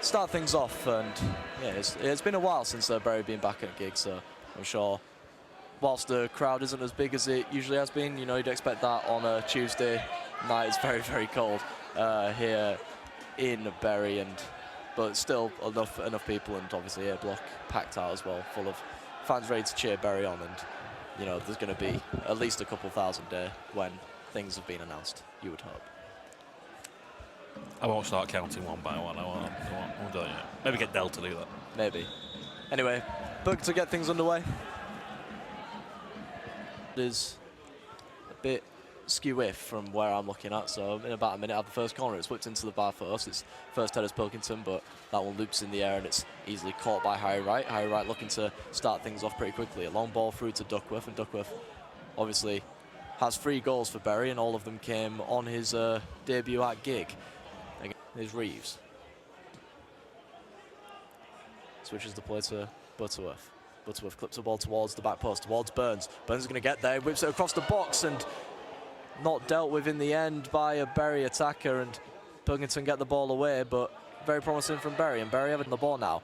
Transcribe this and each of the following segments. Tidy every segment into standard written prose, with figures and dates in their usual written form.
start things off. And yeah, it's been a while since Bury been back at a gig, so I'm sure whilst the crowd isn't as big as it usually has been, you know, you'd expect that on a Tuesday night. It's very, very cold here in Bury, but still enough people, and obviously A block packed out as well, full of fans ready to cheer Bury on. And you know, there's going to be at least a couple thousand there when things have been announced, you would hope. I won't start counting one by one. I won't do it yet. Maybe get Del to do that. Maybe. Anyway, book to get things underway. It is a bit skew-iff from where I'm looking at, so in about a minute, I have the first corner. It's whipped into the bar first. It's first header's Pilkington, but that one loops in the air and it's easily caught by Harry Wright. Harry Wright looking to start things off pretty quickly. A long ball through to Duckworth, and Duckworth obviously has 3 goals for Bury, and all of them came on his debut at gig. Here's Reeves. Switches the play to Butterworth. Butterworth clips the ball towards the back post, towards Burns. Burns is going to get there, whips it across the box, and not dealt with in the end by a Bury attacker, and Pilkington get the ball away, but very promising from Bury, and Bury having the ball now.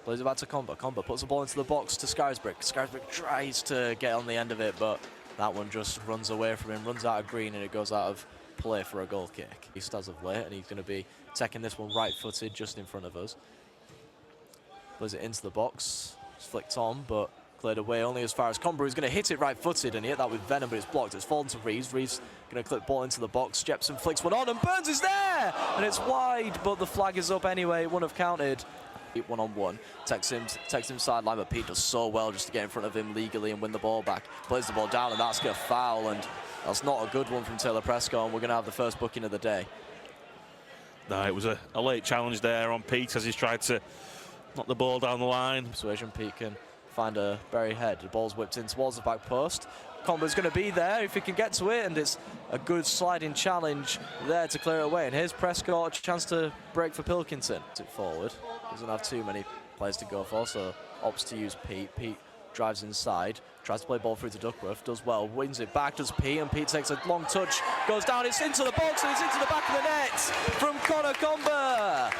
Plays it back to Comber. Comber puts the ball into the box to Scarisbrick. Scarisbrick tries to get on the end of it, but that one just runs away from him, runs out of green, and it goes out of play for a goal kick. He stands of late, and he's going to be taking this one right-footed just in front of us. Plays it into the box. It's flicked on, but cleared away only as far as Comber, who's going to hit it right-footed, and he hit that with venom, but it's blocked. It's fallen to Reeves. Reeves going to clip ball into the box. Jepson flicks one on, and Burns is there! And it's wide, but the flag is up anyway. It wouldn't have counted. 1-on-1. Takes him sideline, but Pete does so well just to get in front of him legally and win the ball back. Plays the ball down, and that's going to foul, and that's not a good one from Taylor Prescott, and we're going to have the first booking of the day. No, it was a late challenge there on Pete as he's tried to knock the ball down the line. Persuasion Pete can find a Bury head. The ball's whipped in towards the back post. Comber's going to be there if he can get to it, and it's a good sliding challenge there to clear it away. And here's Prescott, a chance to break for Pilkington. It forward. Doesn't have too many players to go for, so opts to use Pete. Pete drives inside, tries to play ball through to Duckworth, does well, wins it back, does Pete, and Pete takes a long touch, goes down, it's into the box, and it's into the back of the net from Connor Comber.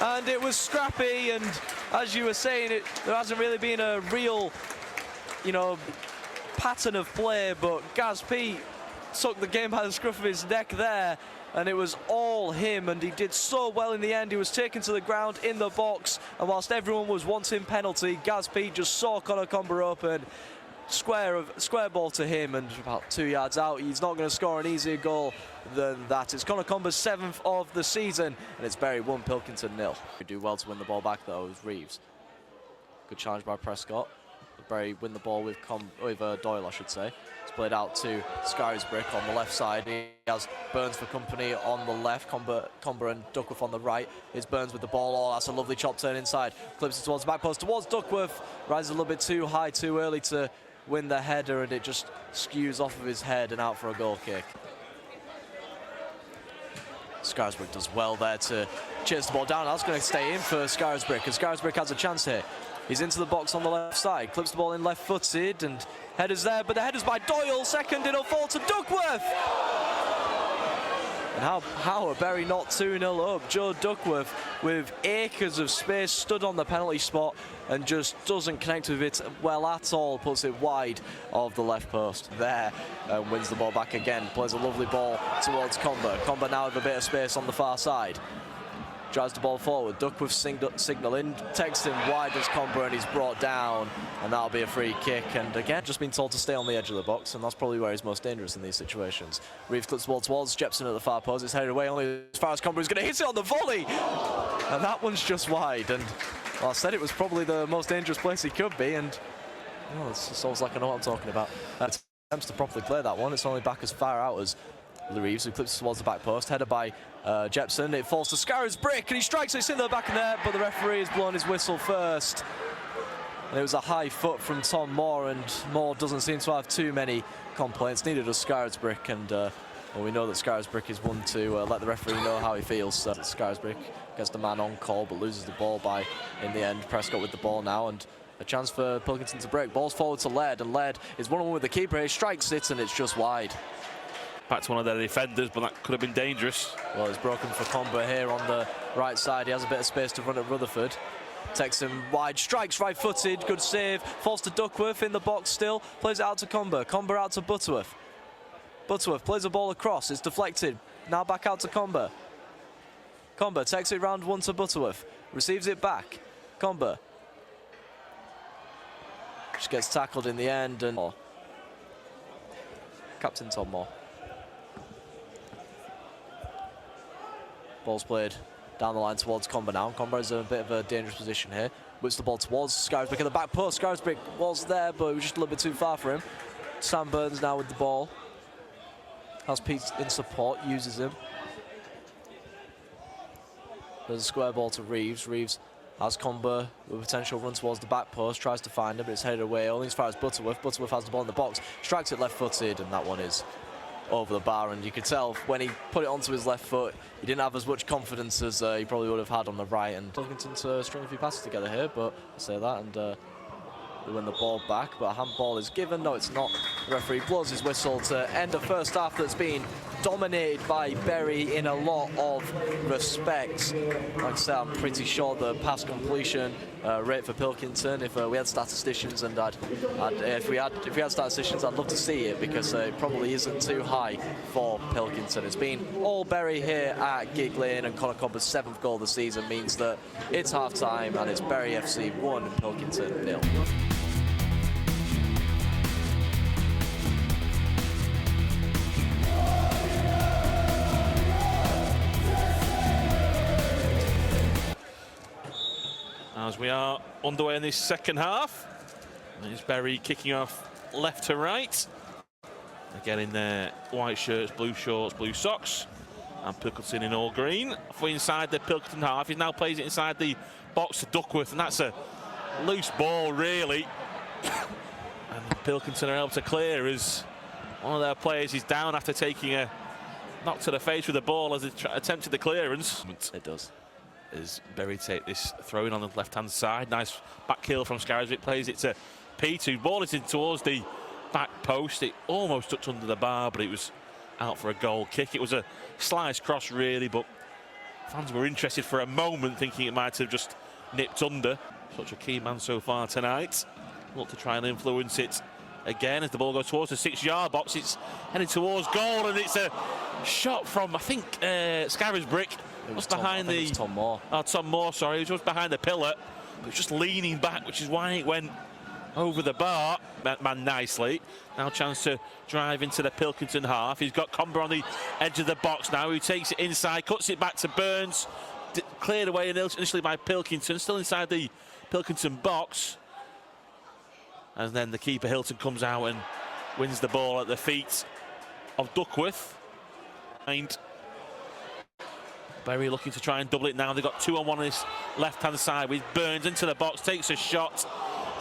And it was scrappy, and as you were saying, there hasn't really been a real, you know, pattern of play, but Gaz Pete took the game by the scruff of his neck there, and it was all him, and he did so well in the end. He was taken to the ground in the box, and whilst everyone was wanting penalty, Gaz Pete just saw Connor Comber open, square ball to him, and about 2 yards out. He's not going to score an easier goal than that. It's Connor Comber's 7th of the season, and it's Bury 1, Pilkington 0. We do well to win the ball back though with Reeves. Good challenge by Prescott. Bury win the ball with Doyle, I should say. It's played out to Scarisbrick on the left side. He has Burns for company on the left. Comber and Duckworth on the right. Here's Burns with the ball. Oh, that's a lovely chop turn inside. Clips it towards the back post, towards Duckworth. Rises a little bit too high, too early to win the header, and it just skews off of his head and out for a goal kick. Scarisbrick does well there to chase the ball down. That's going to stay in for Scarisbrick, and Scarisbrick has a chance here. He's into the box on the left side, clips the ball in left-footed, and header's there, but the header's by Doyle. Second, it'll fall to Duckworth. And how are Bury not 2-0 up? Joe Duckworth, with acres of space, stood on the penalty spot and just doesn't connect with it well at all. Puts it wide of the left post there, and wins the ball back again. Plays a lovely ball towards Comber. Comber now with a bit of space on the far side. Drives the ball forward. Duckworth signalling, takes him wide as Comber, and he's brought down, and that'll be a free kick. And again, just been told to stay on the edge of the box, and that's probably where he's most dangerous in these situations. Reeves clips the ball towards Jepson at the far post. It's headed away only as far as Comber, who's going to hit it on the volley, and that one's just wide. And well, I said it was probably the most dangerous place he could be, and well, it sounds like I know what I'm talking about. Attempts to properly play that one. It's only back as far out as Reeves, who clips towards the back post, headed by Jepson. It falls to Scarisbrick, and he strikes it. It's in the back of the net, but the referee has blown his whistle first. And it was a high foot from Tom Moore, and Moore doesn't seem to have too many complaints. Neither does Scarisbrick, and well, we know that Scarisbrick is one to let the referee know how he feels. So Scarisbrick gets the man on call, but loses the ball by, in the end, Prescott with the ball now, and a chance for Pilkington to break. Ball's forward to Laird, and Laird is 1-on-1 with the keeper. He strikes it, and it's just wide. back to one of their defenders, but that could have been dangerous. Well, it's broken for Comber here on the right side. He has a bit of space to run at Rutherford. Takes him wide, strikes right-footed, good save. Falls to Duckworth in the box still. Plays it out to Comber. Comber out to Butterworth. Butterworth plays the ball across. It's deflected. Now back out to Comber. Comber takes it round one to Butterworth. Receives it back. Comber. Just gets tackled in the end. And Captain Tom Moore. Ball's played down the line towards Comber now. Comber is in a bit of a dangerous position here. Whips the ball towards Scarisbrick at the back post. Scarisbrick was there, but it was just a little bit too far for him. Sam Burns now with the ball. Has Pete in support, uses him. There's a square ball to Reeves. Reeves has Comber with a potential run towards the back post. Tries to find him, but it's headed away only as far as Butterworth. Butterworth has the ball in the box. Strikes it left-footed, and that one is over the bar, and you could tell when he put it onto his left foot, he didn't have as much confidence as he probably would have had on the right. And Pilkington to string a few passes together here, but I say that, and they win the ball back, but a handball is given. No, it's not. The referee blows his whistle to end a first half that's been dominated by Bury in a lot of respects. Like I said, I'm pretty sure the pass completion rate for Pilkington, if we had statisticians, and if we had statisticians, I'd love to see it, because it probably isn't too high for Pilkington. It's been all Bury here at Gig Lane, and Conor Comber's 7th goal of the season means that it's half-time, and it's Bury FC 1 and Pilkington 0. As we are underway in this second half, it's Bury kicking off left to right. Again in their white shirts, blue shorts, blue socks, and Pilkington in all green. For inside the Pilkington half, he now plays it inside the box to Duckworth, and that's a loose ball really. And Pilkington are able to clear as one of their players is down after taking a knock to the face with the ball as they attempted the clearance. It does. As Bury take this throw in on the left-hand side. Nice back heel from Scarisbrick, plays it to Pete, who ball it in towards the back post. It almost touched under the bar, but it was out for a goal kick. It was a slice cross really, but fans were interested for a moment, thinking it might have just nipped under. Such a key man so far tonight. Look to try and influence it again as the ball goes towards the 6-yard box. It's headed towards goal, and it's a shot from, I think, Scarisbrick. It was behind Tom Moore. Oh, Tom Moore, sorry. He was just behind the pillar. He was just leaning back, which is why it went over the bar. Man nicely. Now chance to drive into the Pilkington half. He's got Comber on the edge of the box now. He takes it inside, cuts it back to Burns. Cleared away initially by Pilkington. Still inside the Pilkington box. And then the keeper, Hilton, comes out and wins the ball at the feet of Duckworth. And Bury looking to try and double it now. They've got 2-on-1 on this left-hand side with Burns into the box, takes a shot,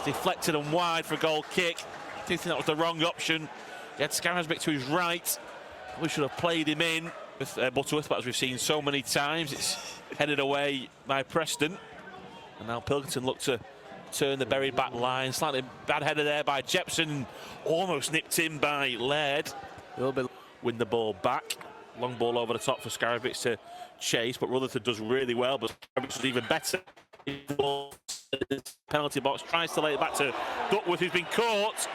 deflected and wide for a goal kick. I do think that was the wrong option. He had Scarisbrick to his right. We should have played him in with Butterworth, but as we've seen so many times, it's headed away by Preston. And now Pilkington look to turn the Bury back line. Slightly bad header there by Jepson, almost nipped in by Laird. Win the ball back. Long ball over the top for Scarisbrick to chase, but Rutherford does really well, but Scarisbrick does even better. Penalty box, tries to lay it back to Duckworth, who's been caught.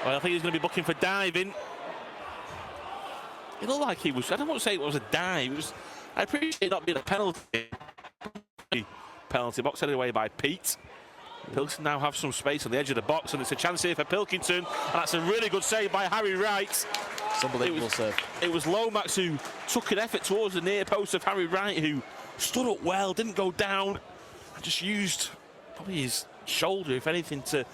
Well, I think he's going to be booking for diving. It looked like he was, I don't want to say it was a dive, it was, I appreciate it not being a penalty. Penalty box headed away by Pete. Pilkington now have some space on the edge of the box, and it's a chance here for Pilkington, and that's a really good save by Harry Wright. It's unbelievable save. It was Lomax who took an effort towards the near post of Harry Wright, who stood up well, didn't go down, and just used probably his shoulder, if anything, to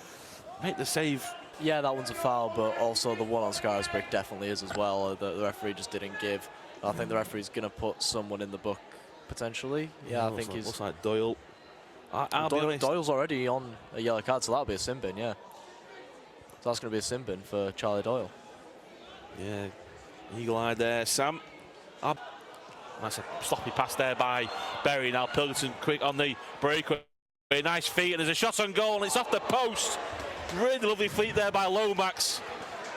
make the save. Yeah, that one's a foul, but also the one on Scarisbrick definitely is as well. The referee just didn't give. I think the referee's going to put someone in the book, potentially. Yeah, I think he's... Looks like Doyle. I'll be honest. Doyle's already on a yellow card, so that'll be a sin bin, yeah. So that's going to be a sin bin for Charlie Doyle. Yeah, eagle eye there, Sam. That's a sloppy pass there by Bury. Now Pilkington quick on the breakaway. Nice feet, and there's a shot on goal, and it's off the post. Really lovely feet there by Lomax.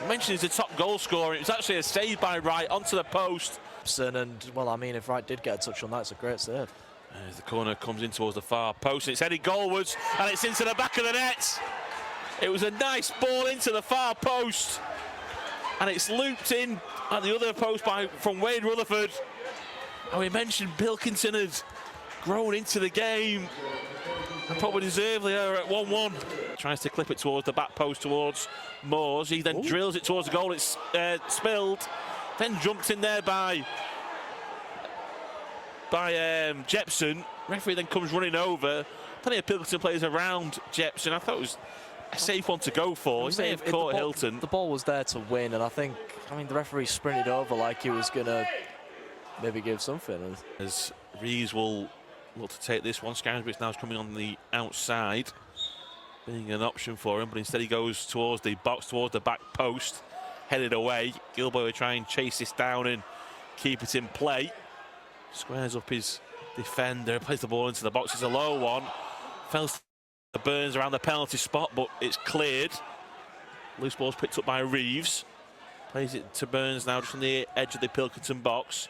I mentioned he's the top goal scorer. It was actually a save by Wright onto the post. And, well, I mean, if Wright did get a touch on that, it's a great save. As the corner comes in towards the far post, and it's headed goalwards, and it's into the back of the net. It was a nice ball into the far post, and it's looped in at the other post from Wade Rutherford. And we mentioned Pilkington had grown into the game, and probably deservedly are at 1-1. Tries to clip it towards the back post towards Moores. He then drills it towards the goal. It's spilled. Then jumped in there by Jepson. Referee then comes running over. Plenty of Pilkington players around Jepson. I thought it was a safe one to go for. He may have caught Hilton. The ball was there to win, and I mean, the referee sprinted over like he was going to maybe give something. As Reeves will look to take this one. Scarisbrick now is coming on the outside, being an option for him, but instead he goes towards the box, towards the back post, headed away. Gilboy will try and chase this down and keep it in play. Squares up his defender, plays the ball into the box. It's a low one. Fells to Burns around the penalty spot, but it's cleared. Loose ball's picked up by Reeves. Plays it to Burns now just on the edge of the Pilkington box.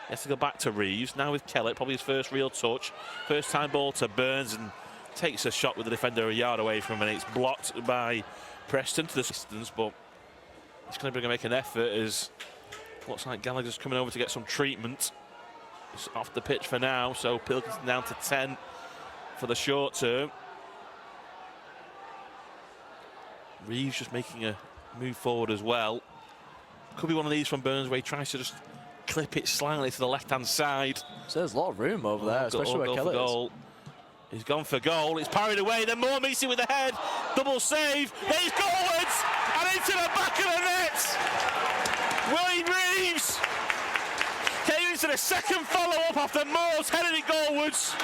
He has to go back to Reeves. Now with Kellett, probably his first real touch. First time ball to Burns, and takes a shot with the defender a yard away from him, and it's blocked by Preston to the distance, but he's going to make an effort as looks like Gallagher's coming over to get some treatment. It's off the pitch for now, so Pilkington down to 10 for the short term. Reeves just making a move forward as well. Could be one of these from Burns where he tries to just clip it slightly to the left-hand side. So there's a lot of room over there, especially where Kellett is. He's gone for goal. It's parried away. Then Moore meets it with the head. Double save. He's goalwards and into the back of the net. Willie Reeves came into the second follow-up after Moore's headed it goalwards.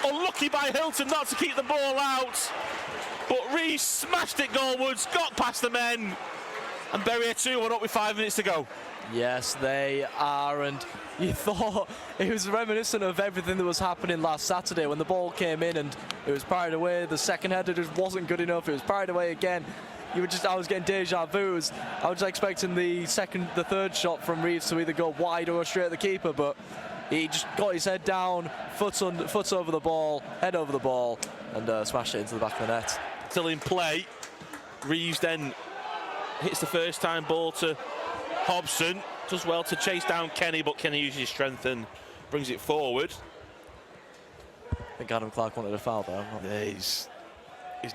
Unlucky by Hilton not to keep the ball out. But Reeves smashed it goalwards, got past the men, and Bury are 2-1 up with 5 minutes to go. Yes, they are, and you thought it was reminiscent of everything that was happening last Saturday when the ball came in and it was parried away. The second header just wasn't good enough. It was parried away again. I was getting deja vu. I was expecting the third shot from Reeves to either go wide or straight at the keeper, but he just got his head down, foot over the ball, head over the ball, and smashed it into the back of the net. Still in play. Reeves then hits the first time ball to Hobson. Does well to chase down Kenny, but Kenny uses his strength and brings it forward. I think Adam Clark wanted a foul there. Yeah, his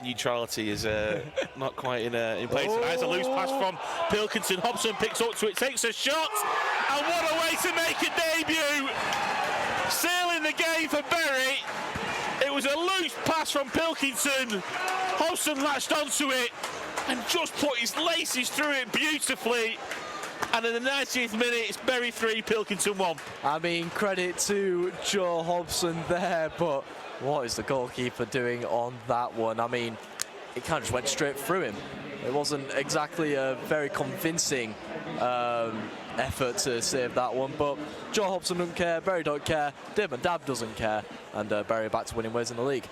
neutrality is not quite in place. There's a loose pass from Pilkington. Hobson picks up to it, takes a shot, and what a way to make a debut! Sealing the game for Bury. It was a loose pass from Pilkington. Hobson latched onto it and just put his laces through it beautifully. And in the 90th minute, it's Bury 3, Pilkington 1. I mean, credit to Joe Hobson there, but what is the goalkeeper doing on that one? I mean, it kind of just went straight through him. It wasn't exactly a very convincing effort to save that one, but Joe Hobson doesn't care, Bury don't care, Dave Dab doesn't care, and Bury are back to winning ways in the league.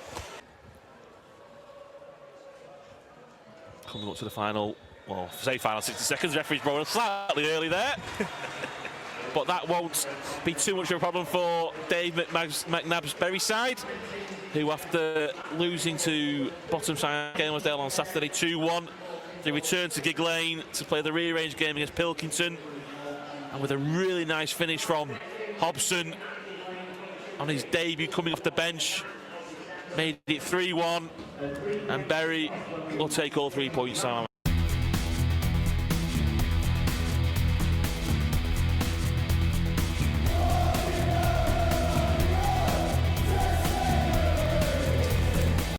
Coming up to the final, well, say final 60 seconds, referee's blowing slightly early there. But that won't be too much of a problem for Dave McNabb's Bury side, who after losing to bottom side Gainsdale on Saturday 2-1, they return to Gig Lane to play the rearranged game against Pilkington. And with a really nice finish from Hobson on his debut coming off the bench, made it 3-1, and Bury will take all 3 points on.